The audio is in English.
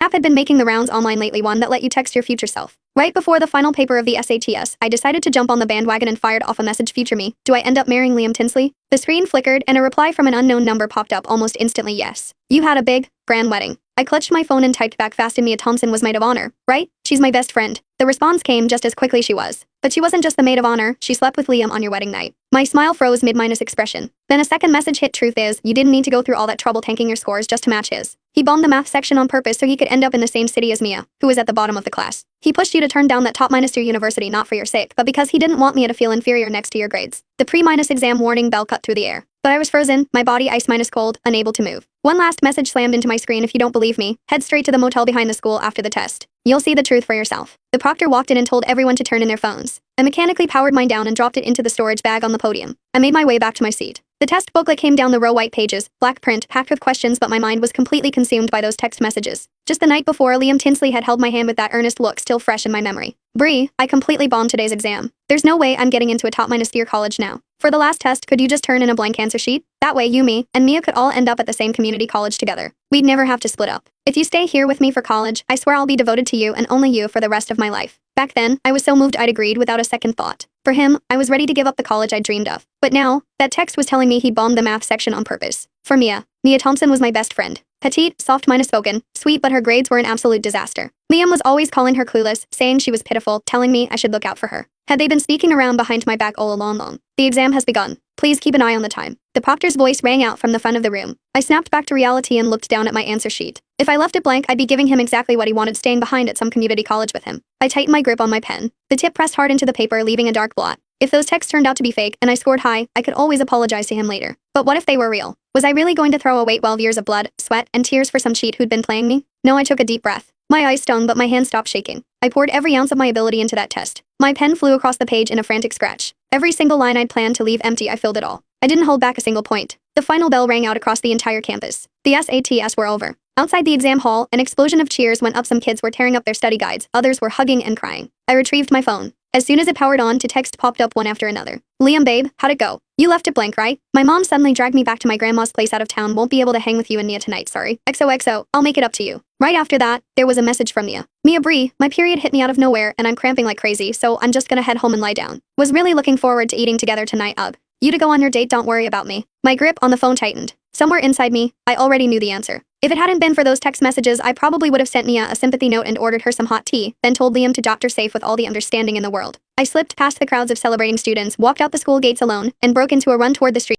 app had been making the rounds online lately, one that let you text your future self. Right before the final paper of the SATs, I decided to jump on the bandwagon and fired off a message. Future me, do I end up marrying Liam Tinsley? The screen flickered and a reply from an unknown number popped up almost instantly. Yes. You had a big, grand wedding. I clutched my phone and typed back fast. And Mia Thompson was maid of honor, right? She's my best friend. The response came just as quickly. She was. But she wasn't just the maid of honor, she slept with Liam on your wedding night. My smile froze mid-minus expression. Then a second message hit. Truth is, you didn't need to go through all that trouble tanking your scores just to match his. He bombed the math section on purpose so he could end up in the same city as Mia, who was at the bottom of the class. He pushed you to turn down that top -2 university not for your sake, but because he didn't want Mia to feel inferior next to your grades. The pre- exam warning bell cut through the air. But I was frozen, my body ice-cold, unable to move. One last message slammed into my screen. If you don't believe me, head straight to the motel behind the school after the test. You'll see the truth for yourself. The proctor walked in and told everyone to turn in their phones. I mechanically powered mine down and dropped it into the storage bag on the podium. I made my way back to my seat. The test booklet came down the row, white pages, black print, packed with questions, but my mind was completely consumed by those text messages. Just the night before, Liam Tinsley had held my hand with that earnest look still fresh in my memory. Bree, I completely bombed today's exam. There's no way I'm getting into a top -tier college now. For the last test, could you just turn in a blank answer sheet? That way you, me, and Mia could all end up at the same community college together. We'd never have to split up. If you stay here with me for college, I swear I'll be devoted to you and only you for the rest of my life. Back then, I was so moved I'd agreed without a second thought. For him, I was ready to give up the college I'd dreamed of. But now, that text was telling me he bombed the math section on purpose. For Mia Thompson was my best friend. Petite, soft-spoken, sweet, but her grades were an absolute disaster. Liam was always calling her clueless, saying she was pitiful, telling me I should look out for her. Had they been sneaking around behind my back all along? The exam has begun. Please keep an eye on the time. The proctor's voice rang out from the front of the room. I snapped back to reality and looked down at my answer sheet. If I left it blank, I'd be giving him exactly what he wanted, staying behind at some community college with him. I tightened my grip on my pen. The tip pressed hard into the paper, leaving a dark blot. If those texts turned out to be fake and I scored high, I could always apologize to him later. But what if they were real? Was I really going to throw away 12 years of blood, sweat, and tears for some cheat who'd been playing me? No, I took a deep breath. My eyes stung, but my hand stopped shaking. I poured every ounce of my ability into that test. My pen flew across the page in a frantic scratch. Every single line I'd planned to leave empty, I filled it all. I didn't hold back a single point. The final bell rang out across the entire campus. The SATs were over. Outside the exam hall, an explosion of cheers went up. Some kids were tearing up their study guides, others were hugging and crying. I retrieved my phone. As soon as it powered on, 2 texts popped up one after another. Liam, babe, how'd it go? You left it blank, right? My mom suddenly dragged me back to my grandma's place out of town. Won't be able to hang with you and Mia tonight, sorry. XOXO, I'll make it up to you. Right after that, there was a message from Mia. Mia Bree, my period hit me out of nowhere and I'm cramping like crazy, so I'm just gonna head home and lie down. Was really looking forward to eating together tonight. You to go on your date, don't worry about me. My grip on the phone tightened. Somewhere inside me, I already knew the answer. If it hadn't been for those text messages, I probably would have sent Mia a sympathy note and ordered her some hot tea, then told Liam to doctor safe with all the understanding in the world. I slipped past the crowds of celebrating students, walked out the school gates alone, and broke into a run toward the street.